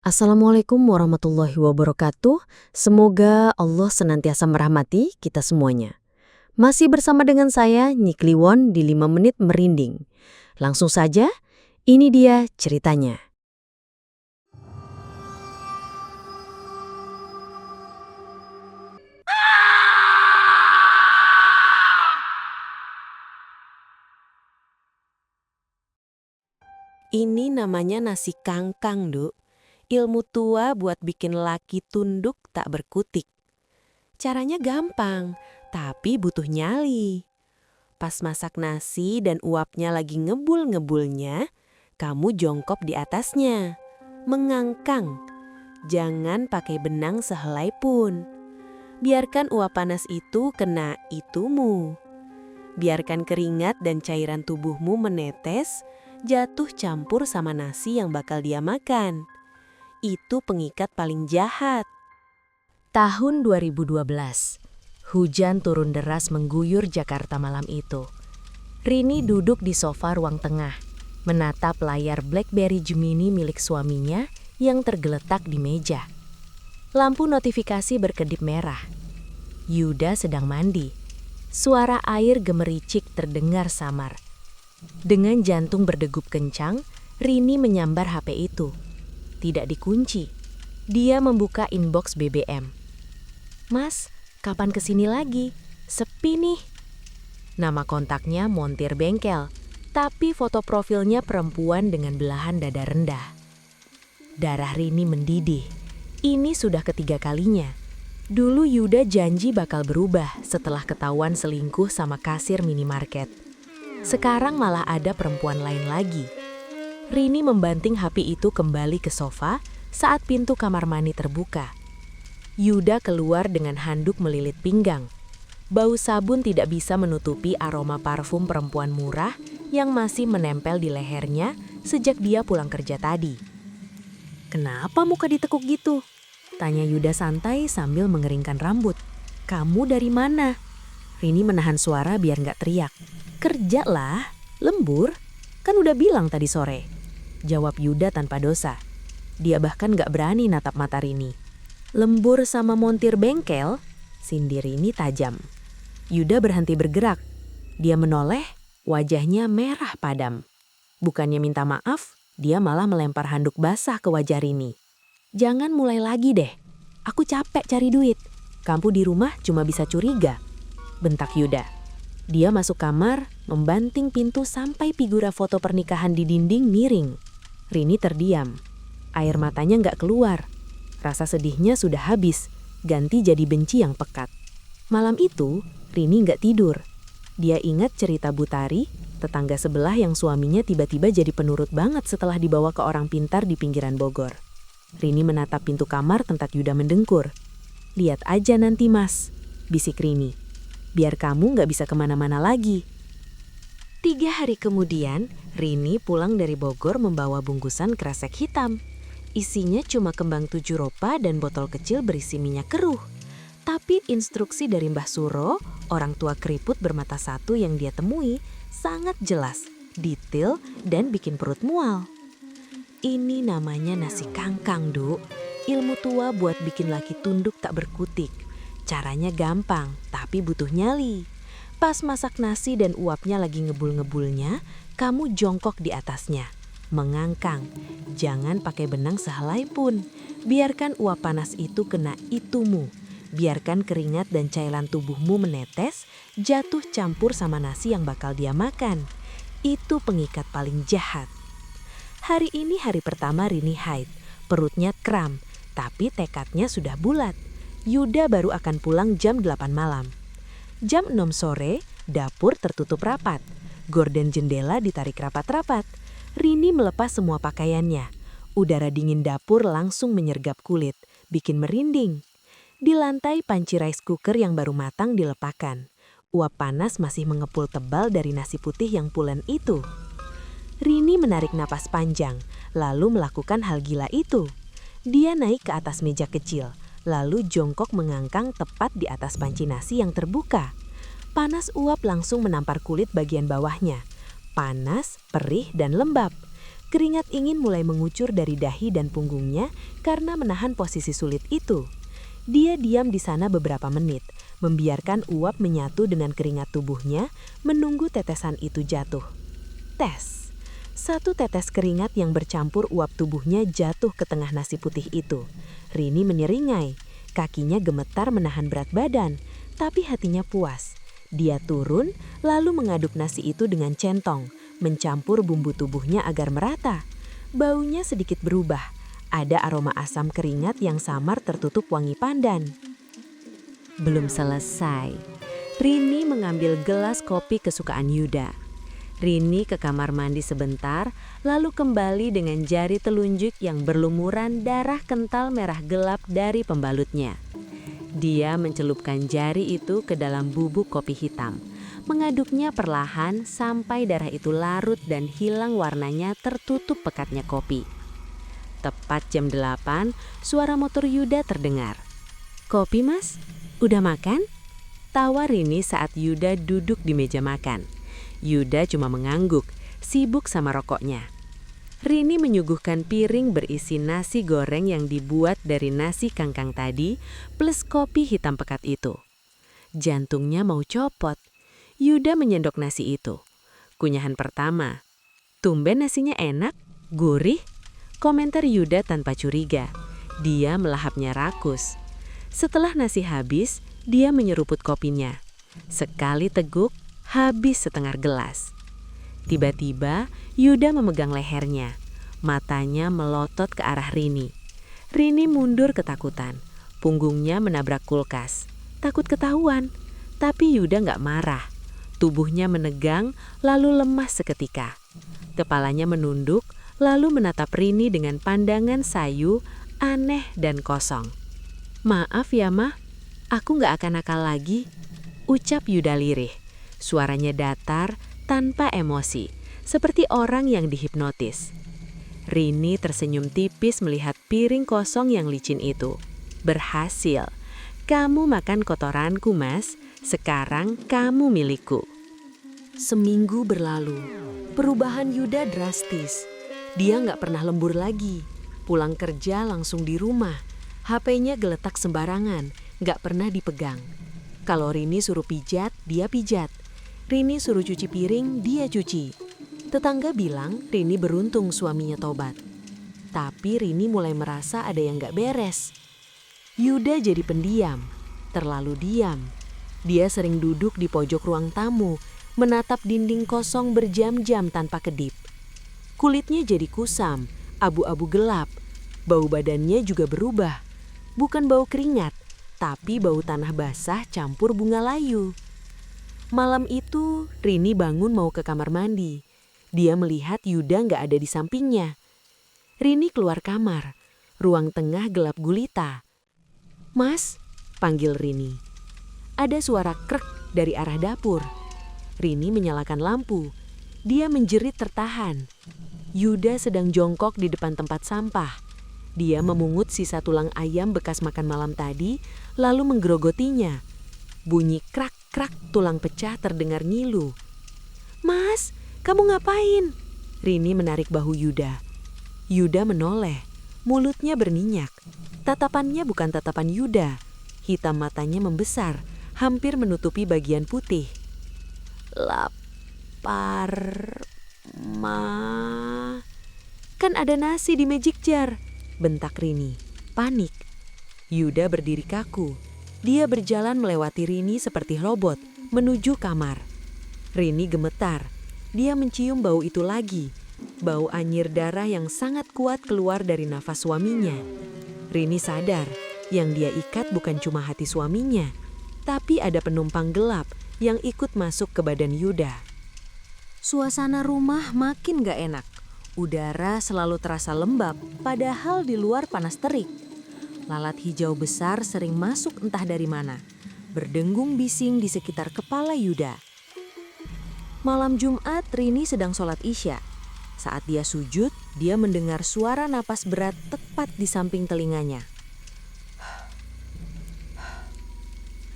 Assalamualaikum warahmatullahi wabarakatuh. Semoga Allah senantiasa merahmati kita semuanya. Masih bersama dengan saya, Nyi Kliwon di 5 Menit Merinding. Langsung saja, ini dia ceritanya. Ini namanya nasi kangkang, Duk. Ilmu tua buat bikin laki tunduk tak berkutik. Caranya gampang, tapi butuh nyali. Pas masak nasi dan uapnya lagi ngebul-ngebulnya, kamu jongkok di atasnya. Mengangkang. Jangan pakai benang sehelai pun. Biarkan uap panas itu kena itumu. Biarkan keringat dan cairan tubuhmu menetes, jatuh campur sama nasi yang bakal dia makan. Itu pengikat paling jahat. Tahun 2012, hujan turun deras mengguyur Jakarta malam itu. Rini duduk di sofa ruang tengah, menatap layar BlackBerry Gemini milik suaminya yang tergeletak di meja. Lampu notifikasi berkedip merah. Yuda sedang mandi. Suara air gemericik terdengar samar. Dengan jantung berdegup kencang, Rini menyambar HP itu. Tidak dikunci. Dia membuka inbox BBM. "Mas, kapan kesini lagi? Sepi nih." Nama kontaknya montir bengkel, tapi foto profilnya perempuan dengan belahan dada rendah. Darah Rini mendidih. Ini sudah ketiga kalinya. Dulu Yuda janji bakal berubah setelah ketahuan selingkuh sama kasir minimarket. Sekarang malah ada perempuan lain lagi. Rini membanting HP itu kembali ke sofa saat pintu kamar mandi terbuka. Yuda keluar dengan handuk melilit pinggang. Bau sabun tidak bisa menutupi aroma parfum perempuan murah yang masih menempel di lehernya sejak dia pulang kerja tadi. "Kenapa muka ditekuk gitu?" tanya Yuda santai sambil mengeringkan rambut. "Kamu dari mana?" Rini menahan suara biar nggak teriak. "Kerja lah, lembur. Kan udah bilang tadi sore," jawab Yuda tanpa dosa. Dia bahkan nggak berani natap mata Rini. "Lembur sama montir bengkel?" sindir Rini tajam. Yuda berhenti bergerak. Dia menoleh, wajahnya merah padam. Bukannya minta maaf, dia malah melempar handuk basah ke wajah Rini. "Jangan mulai lagi deh. Aku capek cari duit. Kamu di rumah cuma bisa curiga," bentak Yuda. Dia masuk kamar, membanting pintu sampai figura foto pernikahan di dinding miring. Rini terdiam. Air matanya nggak keluar. Rasa sedihnya sudah habis, ganti jadi benci yang pekat. Malam itu, Rini nggak tidur. Dia ingat cerita Butari, tetangga sebelah yang suaminya tiba-tiba jadi penurut banget setelah dibawa ke orang pintar di pinggiran Bogor. Rini menatap pintu kamar tempat Yuda mendengkur. "Lihat aja nanti, Mas," bisik Rini. "Biar kamu nggak bisa kemana-mana lagi." 3 hari kemudian, Rini pulang dari Bogor membawa bungkusan kresek hitam. Isinya cuma kembang 7 ropa dan botol kecil berisi minyak keruh. Tapi instruksi dari Mbah Suro, orang tua keriput bermata satu yang dia temui, sangat jelas, detail, dan bikin perut mual. "Ini namanya nasi kangkang, Duk. Ilmu tua buat bikin laki tunduk tak berkutik. Caranya gampang, tapi butuh nyali. Pas masak nasi dan uapnya lagi ngebul-ngebulnya, kamu jongkok di atasnya. Mengangkang. Jangan pakai benang sehelai pun. Biarkan uap panas itu kena itumu. Biarkan keringat dan cairan tubuhmu menetes, jatuh campur sama nasi yang bakal dia makan. Itu pengikat paling jahat." Hari ini hari pertama Rini haid. Perutnya kram, tapi tekadnya sudah bulat. Yuda baru akan pulang jam 8 malam. Jam 6 sore, dapur tertutup rapat. Gorden jendela ditarik rapat-rapat. Rini melepas semua pakaiannya. Udara dingin dapur langsung menyergap kulit, bikin merinding. Di lantai panci rice cooker yang baru matang dilepakan. Uap panas masih mengepul tebal dari nasi putih yang pulen itu. Rini menarik napas panjang, lalu melakukan hal gila itu. Dia naik ke atas meja kecil, lalu jongkok mengangkang tepat di atas panci nasi yang terbuka. Panas uap langsung menampar kulit bagian bawahnya. Panas, perih, dan lembab. Keringat ingin mulai mengucur dari dahi dan punggungnya karena menahan posisi sulit itu. Dia diam di sana beberapa menit, membiarkan uap menyatu dengan keringat tubuhnya, menunggu tetesan itu jatuh. Tes. Satu tetes keringat yang bercampur uap tubuhnya jatuh ke tengah nasi putih itu. Rini menyeringai, kakinya gemetar menahan berat badan, tapi hatinya puas. Dia turun, lalu mengaduk nasi itu dengan centong, mencampur bumbu tubuhnya agar merata. Baunya sedikit berubah, ada aroma asam keringat yang samar tertutup wangi pandan. Belum selesai, Rini mengambil gelas kopi kesukaan Yuda. Rini ke kamar mandi sebentar, lalu kembali dengan jari telunjuk yang berlumuran darah kental merah gelap dari pembalutnya. Dia mencelupkan jari itu ke dalam bubuk kopi hitam, mengaduknya perlahan sampai darah itu larut dan hilang warnanya tertutup pekatnya kopi. Tepat jam 8, suara motor Yuda terdengar. "Kopi, Mas? Udah makan?" Tawa Rini saat Yuda duduk di meja makan. Yuda cuma mengangguk, sibuk sama rokoknya. Rini menyuguhkan piring berisi nasi goreng yang dibuat dari nasi kangkang tadi, plus kopi hitam pekat itu. Jantungnya mau copot. Yuda menyendok nasi itu. Kunyahan pertama. "Tumben nasinya enak, gurih." Komentar Yuda tanpa curiga. Dia melahapnya rakus. Setelah nasi habis, dia menyeruput kopinya. Sekali teguk, habis setengah gelas. Tiba-tiba, Yuda memegang lehernya. Matanya melotot ke arah Rini. Rini mundur ketakutan. Punggungnya menabrak kulkas. Takut ketahuan. Tapi Yuda nggak marah. Tubuhnya menegang, lalu lemas seketika. Kepalanya menunduk, lalu menatap Rini dengan pandangan sayu, aneh dan kosong. "Maaf ya, Mah. Aku nggak akan nakal lagi," ucap Yuda lirih. Suaranya datar, tanpa emosi, seperti orang yang dihipnotis. Rini tersenyum tipis melihat piring kosong yang licin itu. "Berhasil. Kamu makan kotoranku, Mas. Sekarang kamu milikku." Seminggu berlalu. Perubahan Yuda drastis. Dia nggak pernah lembur lagi. Pulang kerja langsung di rumah. HP-nya geletak sembarangan, nggak pernah dipegang. Kalau Rini suruh pijat, dia pijat. Rini suruh cuci piring, dia cuci. Tetangga bilang Rini beruntung suaminya tobat. Tapi Rini mulai merasa ada yang gak beres. Yuda jadi pendiam, terlalu diam. Dia sering duduk di pojok ruang tamu, menatap dinding kosong berjam-jam tanpa kedip. Kulitnya jadi kusam, abu-abu gelap. Bau badannya juga berubah. Bukan bau keringat, tapi bau tanah basah campur bunga layu. Malam itu, Rini bangun mau ke kamar mandi. Dia melihat Yuda nggak ada di sampingnya. Rini keluar kamar. Ruang tengah gelap gulita. "Mas," panggil Rini. Ada suara krek dari arah dapur. Rini menyalakan lampu. Dia menjerit tertahan. Yuda sedang jongkok di depan tempat sampah. Dia memungut sisa tulang ayam bekas makan malam tadi, lalu menggerogotinya. Bunyi krak-krak tulang pecah terdengar ngilu. "Mas, kamu ngapain?" Rini menarik bahu Yuda. Yuda menoleh, mulutnya berminyak. Tatapannya bukan tatapan Yuda. Hitam matanya membesar, hampir menutupi bagian putih. "Lapar, Ma. Kan ada nasi di magic jar," bentak Rini. Panik. Yuda berdiri kaku. Dia berjalan melewati Rini seperti robot, menuju kamar. Rini gemetar. Dia mencium bau itu lagi. Bau anyir darah yang sangat kuat keluar dari nafas suaminya. Rini sadar, yang dia ikat bukan cuma hati suaminya, tapi ada penumpang gelap yang ikut masuk ke badan Yuda. Suasana rumah makin gak enak. Udara selalu terasa lembab, padahal di luar panas terik. Lalat hijau besar sering masuk entah dari mana, berdengung bising di sekitar kepala Yuda. Malam Jumat, Rini sedang sholat Isya. Saat dia sujud, dia mendengar suara napas berat tepat di samping telinganya.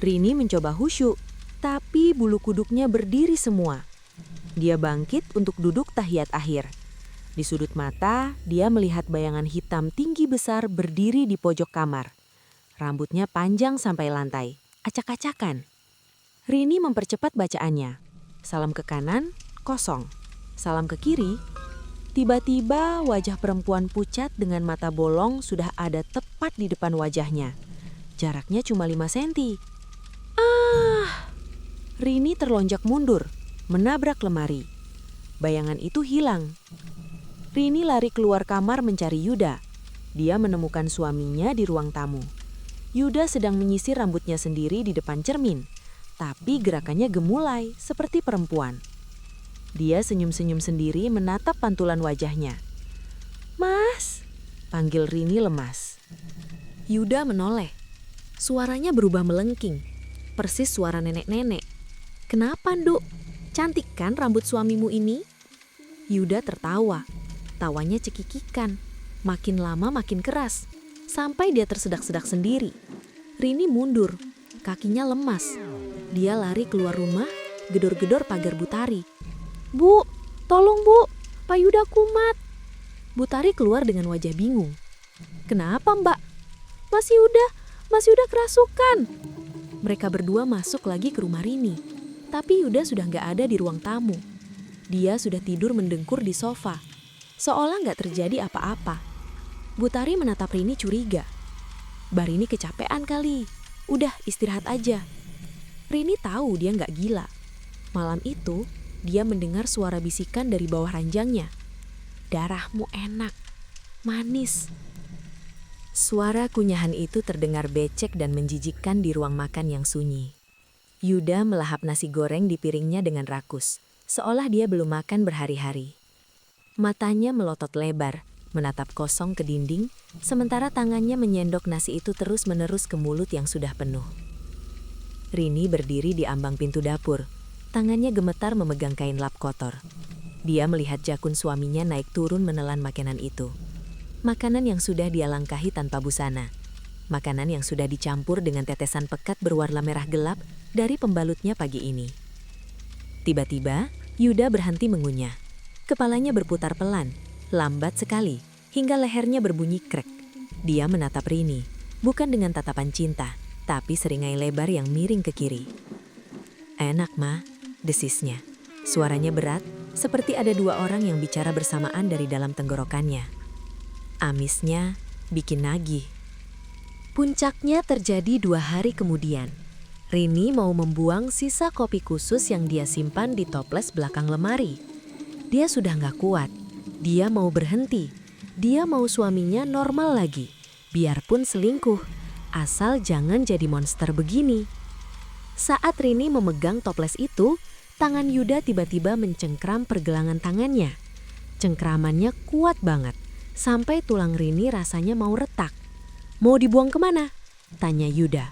Rini mencoba khusyuk, tapi bulu kuduknya berdiri semua. Dia bangkit untuk duduk tahiyat akhir. Di sudut mata, dia melihat bayangan hitam tinggi besar berdiri di pojok kamar. Rambutnya panjang sampai lantai, acak-acakan. Rini mempercepat bacaannya. Salam ke kanan, kosong. Salam ke kiri. Tiba-tiba wajah perempuan pucat dengan mata bolong sudah ada tepat di depan wajahnya. Jaraknya cuma 5 senti. Rini terlonjak mundur, menabrak lemari. Bayangan itu hilang. Rini lari keluar kamar mencari Yuda. Dia menemukan suaminya di ruang tamu. Yuda sedang menyisir rambutnya sendiri di depan cermin, tapi gerakannya gemulai seperti perempuan. Dia senyum-senyum sendiri menatap pantulan wajahnya. "Mas," panggil Rini lemas. Yuda menoleh. Suaranya berubah melengking, persis suara nenek-nenek. "Kenapa, Nduk? Cantik kan rambut suamimu ini?" Yuda tertawa. Tawanya cekikikan. Makin lama makin keras. Sampai dia tersedak-sedak sendiri. Rini mundur. Kakinya lemas. Dia lari keluar rumah, gedor-gedor pagar Butari. "Bu, tolong Bu, Pak Yuda kumat." Butari keluar dengan wajah bingung. "Kenapa Mbak?" Mas Yuda kerasukan." Mereka berdua masuk lagi ke rumah Rini. Tapi Yuda sudah nggak ada di ruang tamu. Dia sudah tidur mendengkur di sofa, seolah nggak terjadi apa-apa. Butari menatap Rini curiga. Rini kecapean kali, udah istirahat aja. Rini tahu dia nggak gila. Malam itu, dia mendengar suara bisikan dari bawah ranjangnya. "Darahmu enak, manis." Suara kunyahan itu terdengar becek dan menjijikkan di ruang makan yang sunyi. Yuda melahap nasi goreng di piringnya dengan rakus, seolah dia belum makan berhari-hari. Matanya melotot lebar, menatap kosong ke dinding, sementara tangannya menyendok nasi itu terus-menerus ke mulut yang sudah penuh. Rini berdiri di ambang pintu dapur, tangannya gemetar memegang kain lap kotor. Dia melihat jakun suaminya naik turun menelan makanan itu. Makanan yang sudah dia langkahi tanpa busana. Makanan yang sudah dicampur dengan tetesan pekat berwarna merah gelap dari pembalutnya pagi ini. Tiba-tiba, Yuda berhenti mengunyah. Kepalanya berputar pelan, lambat sekali, hingga lehernya berbunyi krek. Dia menatap Rini, bukan dengan tatapan cinta, tapi seringai lebar yang miring ke kiri. "Enak, Ma," desisnya. Suaranya berat, seperti ada dua orang yang bicara bersamaan dari dalam tenggorokannya. Amisnya bikin nagih. Puncaknya terjadi 2 hari kemudian. Rini mau membuang sisa kopi khusus yang dia simpan di toples belakang lemari. Dia sudah gak kuat. Dia mau berhenti. Dia mau suaminya normal lagi. Biarpun selingkuh, asal jangan jadi monster begini. Saat Rini memegang toples itu, tangan Yuda tiba-tiba mencengkram pergelangan tangannya. Cengkramannya kuat banget, sampai tulang Rini rasanya mau retak. "Mau dibuang kemana?" tanya Yuda.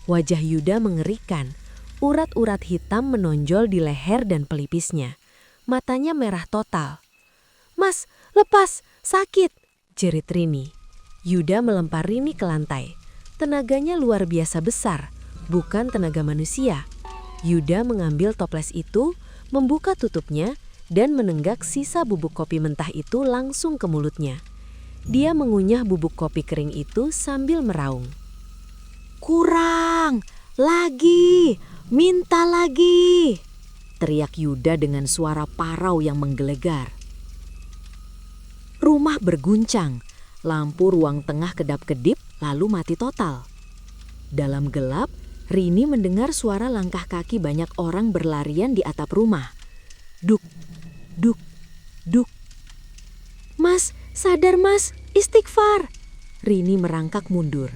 Wajah Yuda mengerikan. Urat-urat hitam menonjol di leher dan pelipisnya. Matanya merah total. "Mas, lepas, sakit!" jerit Rini. Yuda melempar Rini ke lantai. Tenaganya luar biasa besar, bukan tenaga manusia. Yuda mengambil toples itu, membuka tutupnya, dan menenggak sisa bubuk kopi mentah itu langsung ke mulutnya. Dia mengunyah bubuk kopi kering itu sambil meraung. "Kurang, lagi, minta lagi!" teriak Yuda dengan suara parau yang menggelegar. Rumah berguncang, lampu ruang tengah kedap-kedip lalu mati total. Dalam gelap, Rini mendengar suara langkah kaki banyak orang berlarian di atap rumah. Duk, duk, duk. "Mas, sadar Mas, istighfar!" Rini merangkak mundur.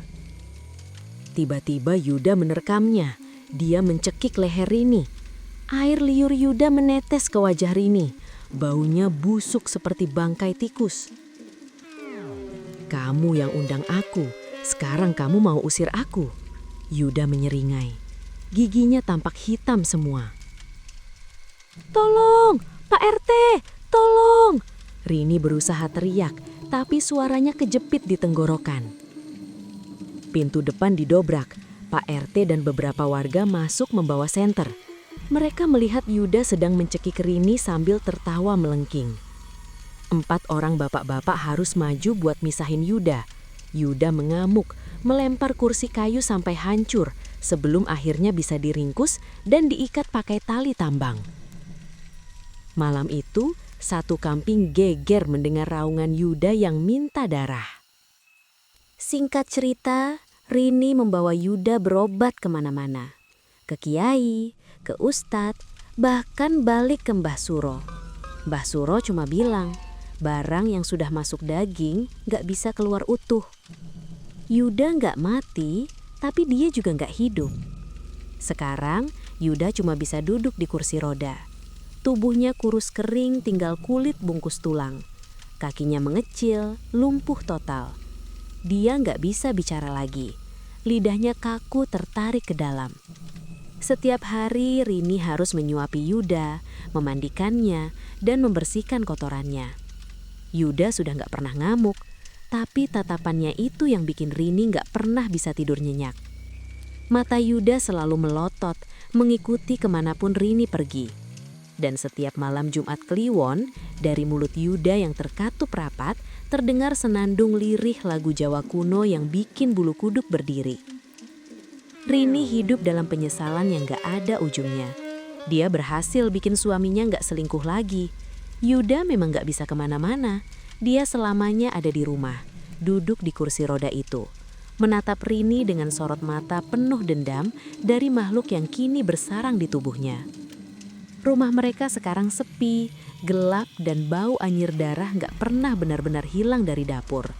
Tiba-tiba Yuda menerkamnya. Dia mencekik leher Rini. Air liur Yuda menetes ke wajah Rini. Baunya busuk seperti bangkai tikus. "Kamu yang undang aku, sekarang kamu mau usir aku?" Yuda menyeringai. Giginya tampak hitam semua. "Tolong, Pak RT, tolong!" Rini berusaha teriak, tapi suaranya kejepit di tenggorokan. Pintu depan didobrak. Pak RT dan beberapa warga masuk membawa senter. Mereka melihat Yuda sedang mencekik Rini sambil tertawa melengking. 4 orang bapak-bapak harus maju buat misahin Yuda. Yuda mengamuk, melempar kursi kayu sampai hancur sebelum akhirnya bisa diringkus dan diikat pakai tali tambang. Malam itu, satu kamping geger mendengar raungan Yuda yang minta darah. Singkat cerita, Rini membawa Yuda berobat kemana-mana. Ke kiai, ke ustadz, bahkan balik ke Mbah Suro. Mbah Suro cuma bilang, barang yang sudah masuk daging gak bisa keluar utuh. Yuda gak mati, tapi dia juga gak hidup. Sekarang, Yuda cuma bisa duduk di kursi roda. Tubuhnya kurus kering, tinggal kulit bungkus tulang. Kakinya mengecil, lumpuh total. Dia gak bisa bicara lagi. Lidahnya kaku tertarik ke dalam. Setiap hari Rini harus menyuapi Yuda, memandikannya, dan membersihkan kotorannya. Yuda sudah gak pernah ngamuk, tapi tatapannya itu yang bikin Rini gak pernah bisa tidur nyenyak. Mata Yuda selalu melotot, mengikuti kemanapun Rini pergi. Dan setiap malam Jumat Kliwon, dari mulut Yuda yang terkatup rapat, terdengar senandung lirih lagu Jawa kuno yang bikin bulu kuduk berdiri. Rini hidup dalam penyesalan yang gak ada ujungnya. Dia berhasil bikin suaminya gak selingkuh lagi. Yuda memang gak bisa kemana-mana. Dia selamanya ada di rumah, duduk di kursi roda itu, menatap Rini dengan sorot mata penuh dendam dari makhluk yang kini bersarang di tubuhnya. Rumah mereka sekarang sepi, gelap, dan bau anyir darah gak pernah benar-benar hilang dari dapur.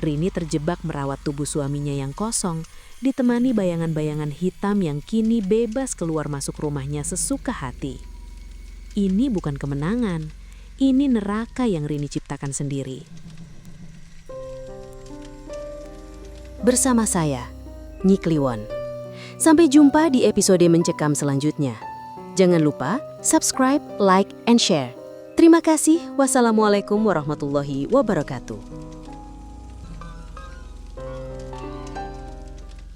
Rini terjebak merawat tubuh suaminya yang kosong, ditemani bayangan-bayangan hitam yang kini bebas keluar masuk rumahnya sesuka hati. Ini bukan kemenangan, ini neraka yang Rini ciptakan sendiri. Bersama saya, Nyi Kliwon. Sampai jumpa di episode Mencekam selanjutnya. Jangan lupa subscribe, like, and share. Terima kasih. Wassalamualaikum warahmatullahi wabarakatuh.